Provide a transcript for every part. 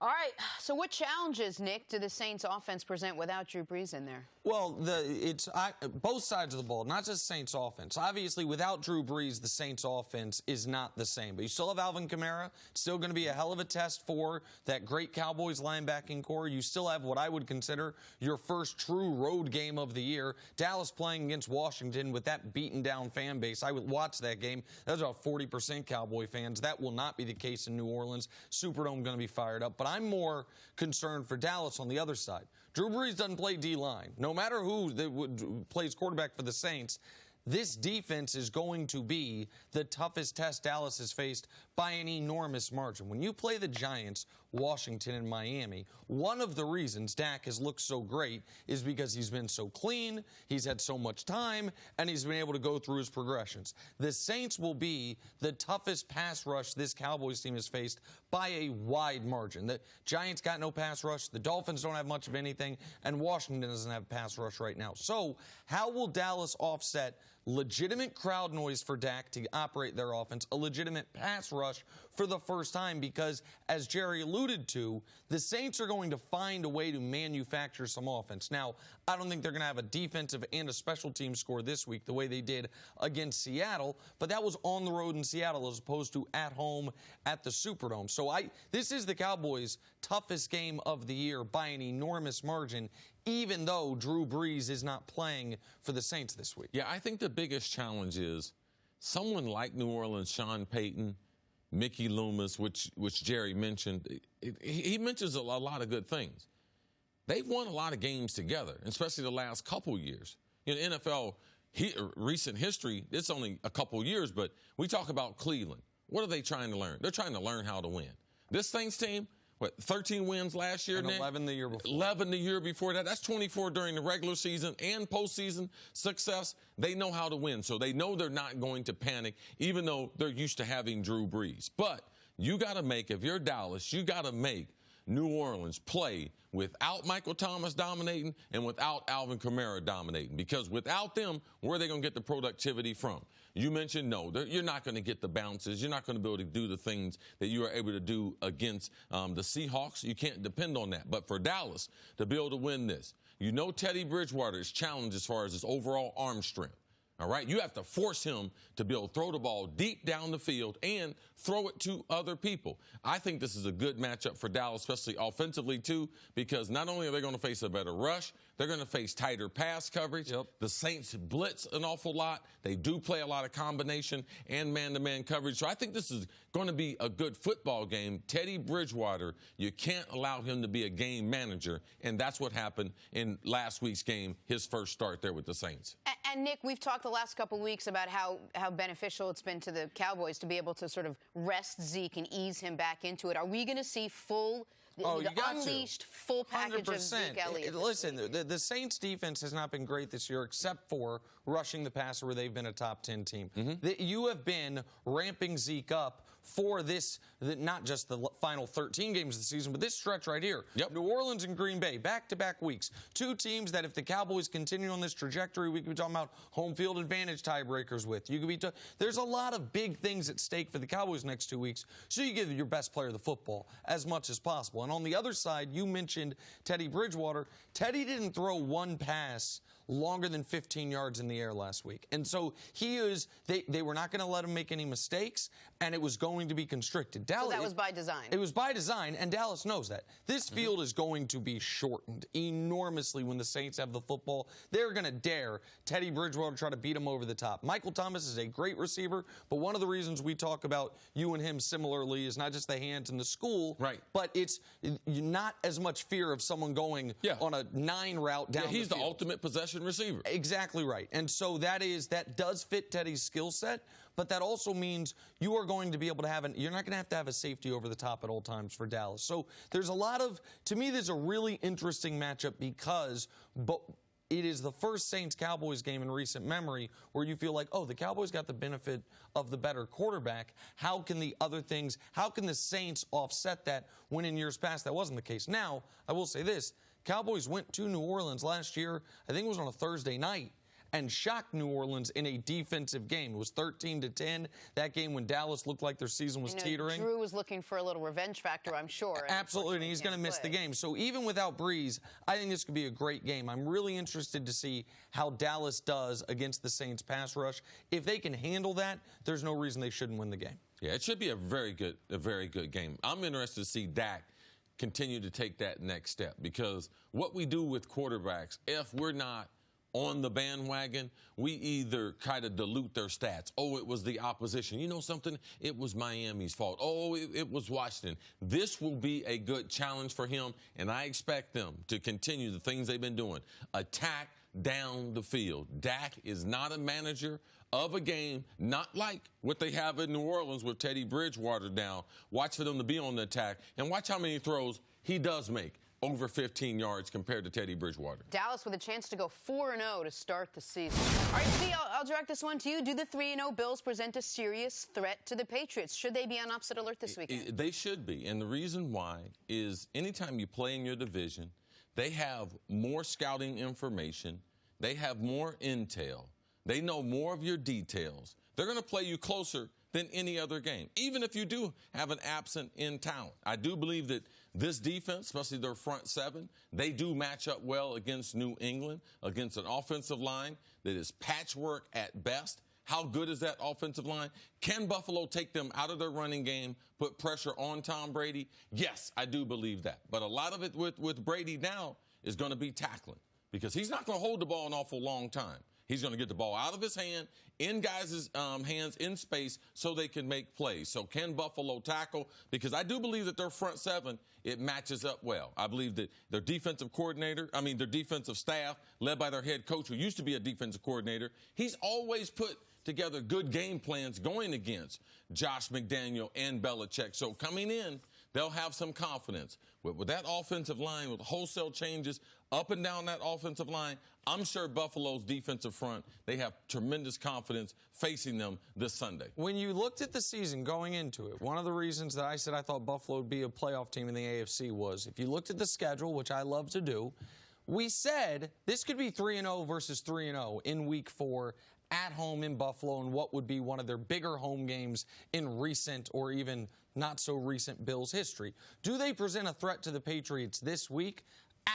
All right, so what challenges, Nick, do the Saints offense present without Drew Brees in there? Well, it's both sides of the ball, not just Saints offense. Obviously, without Drew Brees, the Saints offense is not the same. But you still have Alvin Kamara. It's still going to be a hell of a test for that great Cowboys linebacking core. You still have what I would consider your first true road game of the year. Dallas playing against Washington with that beaten down fan base. I would watch that game. That was about 40% Cowboy fans. That will not be the case in New Orleans. Superdome going to be fired up. But I'm more concerned for Dallas on the other side. Drew Brees doesn't play D-line. No matter who plays quarterback for the Saints, this defense is going to be the toughest test Dallas has faced by an enormous margin. When you play the Giants, Washington, and Miami, one of the reasons Dak has looked so great is because he's been so clean, he's had so much time, and he's been able to go through his progressions. The Saints will be the toughest pass rush this Cowboys team has faced by a wide margin. The Giants got no pass rush, the Dolphins don't have much of anything, and Washington doesn't have pass rush right now. So how will Dallas offset legitimate crowd noise for Dak to operate their offense, a legitimate pass rush for the first time? Because, as Jerry alluded to, the Saints are going to find a way to manufacture some offense. Now, I don't think they're going to have a defensive and a special team score this week the way they did against Seattle, but that was on the road in Seattle as opposed to at home at the Superdome. So this is the Cowboys' toughest game of the year by an enormous margin, even though Drew Brees is not playing for the Saints this week. Yeah, I think the biggest challenge is someone like New Orleans, Sean Payton, Mickey Loomis, which Jerry mentioned. He mentions a lot of good things. They've won a lot of games together, especially the last couple years. In NFL recent history, it's only a couple years, but we talk about Cleveland. What are they trying to learn? They're trying to learn how to win. This Saints team, 13 wins last year, and Nick? 11 the year before. 11 the year before that. That's 24 during the regular season and postseason success. They know how to win, so they know they're not going to panic, even though they're used to having Drew Brees. But you got to make, if you're Dallas, you got to make New Orleans play without Michael Thomas dominating and without Alvin Kamara dominating. Because without them, where are they going to get the productivity from? You mentioned, no, you're not going to get the bounces. You're not going to be able to do the things that you are able to do against the Seahawks. You can't depend on that. But for Dallas to be able to win this, Teddy Bridgewater is challenged as far as his overall arm strength. All right, you have to force him to be able to throw the ball deep down the field and throw it to other people. I think this is a good matchup for Dallas, especially offensively, too, because not only are they going to face a better rush, they're going to face tighter pass coverage. Yep. The Saints blitz an awful lot. They do play a lot of combination and man-to-man coverage. So I think this is going to be a good football game. Teddy Bridgewater, you can't allow him to be a game manager, and that's what happened in last week's game, his first start there with the Saints. And Nick, we've talked the last couple of weeks about how beneficial it's been to the Cowboys to be able to sort of rest Zeke and ease him back into it. Are we going to see unleashed full package 100%. of Zeke Elliott? Listen, the Saints defense has not been great this year except for rushing the passer where they've been a top 10 team. You have been ramping Zeke up for this, not just the final 13 games of the season, but this stretch right here. Yep. New Orleans and Green Bay, back-to-back weeks. Two teams that if the Cowboys continue on this trajectory, we could be talking about home field advantage tiebreakers with. You could be there's a lot of big things at stake for the Cowboys next 2 weeks, so you give your best player the football as much as possible. And on the other side, you mentioned Teddy Bridgewater. Teddy didn't throw one pass longer than 15 yards in the air last week. And so they were not going to let him make any mistakes, and it was going to be constricted. Dallas, so that was by design. It was by design, and Dallas knows that. This field is going to be shortened enormously when the Saints have the football. They're going to dare Teddy Bridgewater try to beat him over the top. Michael Thomas is a great receiver, but one of the reasons we talk about you and him similarly is not just the hands and the school, right, but it's not as much fear of someone going on a 9 route down the field. He's the ultimate possession receiver. Exactly right. And so that does fit Teddy's skill set, but that also means you are going to be able to you're not going to have a safety over the top at all times for Dallas. So there's to me, there's a really interesting matchup because it is the first Saints-Cowboys game in recent memory where you feel like, oh, the Cowboys got the benefit of the better quarterback. How can the Saints offset that when in years past that wasn't the case? Now, I will say this. Cowboys went to New Orleans last year, I think it was on a Thursday night, and shocked New Orleans in a defensive game. It was 13-10. That game when Dallas looked like their season was teetering. Drew was looking for a little revenge factor, I'm sure. Absolutely, and he's going to miss the game. So even without Breeze, I think this could be a great game. I'm really interested to see how Dallas does against the Saints pass rush. If they can handle that, there's no reason they shouldn't win the game. Yeah, it should be a very good game. I'm interested to see Dak continue to take that next step, because what we do with quarterbacks, if we're not on the bandwagon, we either kind of dilute their stats. Oh, it was the opposition. You know something? It was Miami's fault. Oh, it was Washington. This will be a good challenge for him, and I expect them to continue the things they've been doing. Attack down the field. Dak is not a manager of a game, not like what they have in New Orleans with Teddy Bridgewater down. Watch for them to be on the attack, and watch how many throws he does make. Over 15 yards compared to Teddy Bridgewater. Dallas with a chance to go 4-0 to start the season. All right, see, I'll direct this one to you. Do the 3-0 Bills present a serious threat to the Patriots? Should they be on upset alert this weekend? They should be, and the reason why is anytime you play in your division, they have more scouting information, they have more intel, they know more of your details. They're going to play you closer than any other game, even if you do have an absent in talent. I do believe that this defense, especially their front seven, they do match up well against New England, against an offensive line that is patchwork at best. How good is that offensive line? Can Buffalo take them out of their running game, put pressure on Tom Brady? Yes, I do believe that. But a lot of it with Brady now is going to be tackling, because he's not going to hold the ball an awful long time. He's going to get the ball out of his hand, in guys' hands, in space, so they can make plays. So can Buffalo tackle? Because I do believe that their front seven, it matches up well. I believe that their defensive staff, led by their head coach, who used to be a defensive coordinator, he's always put together good game plans going against Josh McDaniel and Belichick. So coming in, they'll have some confidence. With that offensive line, with wholesale changes up and down that offensive line, I'm sure Buffalo's defensive front, they have tremendous confidence facing them this Sunday. When you looked at the season going into it, one of the reasons that I said I thought Buffalo would be a playoff team in the AFC was, if you looked at the schedule, which I love to do, we said this could be 3-0 versus 3-0 in Week 4 at home in Buffalo, and what would be one of their bigger home games in recent or even not so recent Bills history. Do they present a threat to the Patriots this week?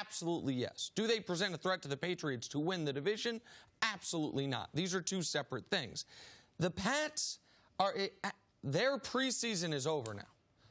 Absolutely yes. Do they present a threat to the Patriots to win the division? Absolutely not. These are two separate things. The Pats, their preseason is over now.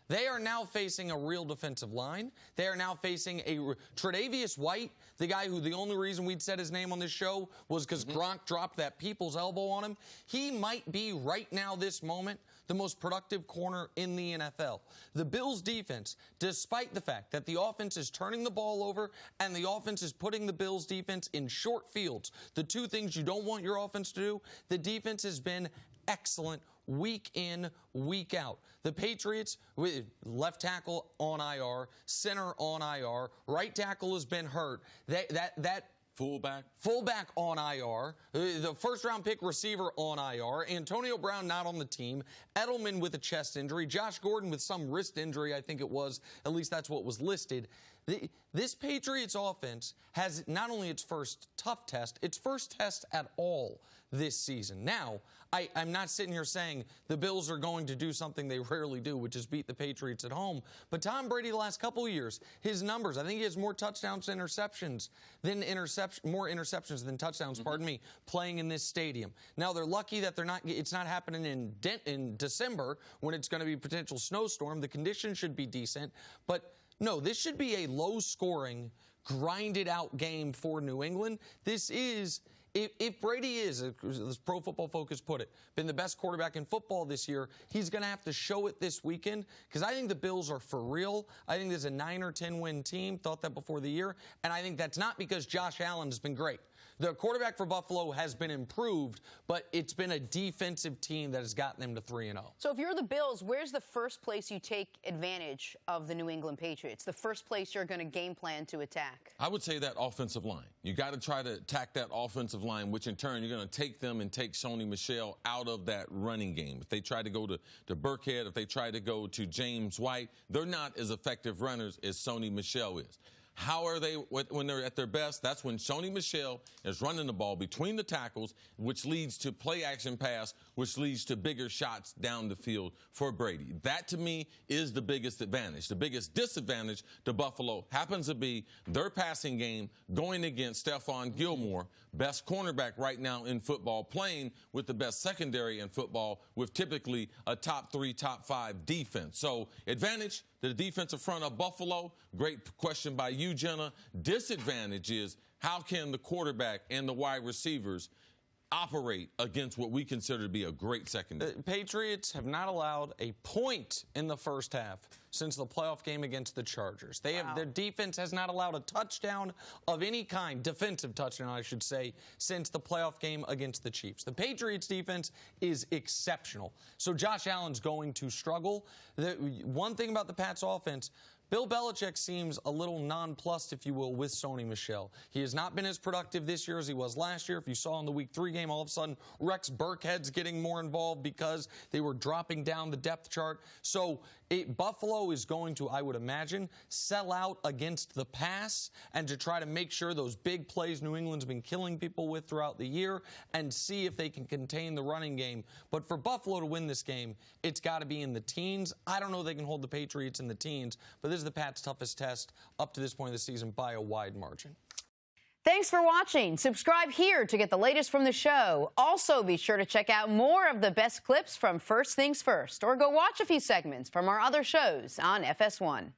They are now facing a real defensive line. They are now facing a Tre'Davious White, the guy who the only reason we'd said his name on this show was because Gronk dropped that people's elbow on him. He might be right now, this moment, the most productive corner in the NFL. The Bills' defense, despite the fact that the offense is turning the ball over and the offense is putting the Bills' defense in short fields, the two things you don't want your offense to do, the defense has been excellent week in, week out. The Patriots, with left tackle on IR, center on IR, right tackle has been hurt. That Fullback on IR. The first-round pick receiver on IR. Antonio Brown not on the team. Edelman with a chest injury. Josh Gordon with some wrist injury, I think it was. At least that's what was listed. This Patriots offense has not only its first tough test, its first test at all this season. Now, I'm not sitting here saying the Bills are going to do something they rarely do, which is beat the Patriots at home. But Tom Brady the last couple of years, his numbers, I think he has more touchdowns than interceptions more interceptions than touchdowns, pardon me, playing in this stadium. Now, they're lucky that it's not happening in December when it's going to be a potential snowstorm. The conditions should be decent. But no, this should be a low-scoring, grinded-out game for New England. This is, if Brady is, as Pro Football Focus put it, been the best quarterback in football this year, he's going to have to show it this weekend, because I think the Bills are for real. I think there's a 9 or 10 win team, thought that before the year, and I think that's not because Josh Allen has been great. The quarterback for Buffalo has been improved, but it's been a defensive team that has gotten them to 3-0. So if you're the Bills, where's the first place you take advantage of the New England Patriots? The first place you're going to game plan to attack? I would say that offensive line. You got to try to attack that offensive line, which in turn you're going to take them and take Sony Michel out of that running game. If they try to go to Burkhead, if they try to go to James White, they're not as effective runners as Sony Michel is. How are they when they're at their best? That's when Sony Michel is running the ball between the tackles, which leads to play-action pass, which leads to bigger shots down the field for Brady. That, to me, is the biggest advantage. The biggest disadvantage to Buffalo happens to be their passing game going against Stephon Gilmore, best cornerback right now in football, playing with the best secondary in football with typically a top 3, top 5 defense. So advantage to the defensive front of Buffalo. Great question by you, Jenna. Disadvantage is how can the quarterback and the wide receivers operate against what we consider to be a great secondary? The Patriots have not allowed a point in the first half since the playoff game against the Chargers. Their defense has not allowed a touchdown of any kind, defensive touchdown, I should say, since the playoff game against the Chiefs. The Patriots defense is exceptional. So Josh Allen's going to struggle. One thing about the Pats offense, Bill Belichick seems a little nonplussed, if you will, with Sony Michel. He has not been as productive this year as he was last year. If you saw in the Week 3 game, all of a sudden, Rex Burkhead's getting more involved because they were dropping down the depth chart. So Buffalo is going to, I would imagine, sell out against the pass and to try to make sure those big plays New England's been killing people with throughout the year and see if they can contain the running game. But for Buffalo to win this game, it's got to be in the teens. I don't know if they can hold the Patriots in the teens, but this is the Pats' toughest test up to this point of the season by a wide margin. Thanks for watching. Subscribe here to get the latest from the show. Also, be sure to check out more of the best clips from First Things First, or go watch a few segments from our other shows on FS1.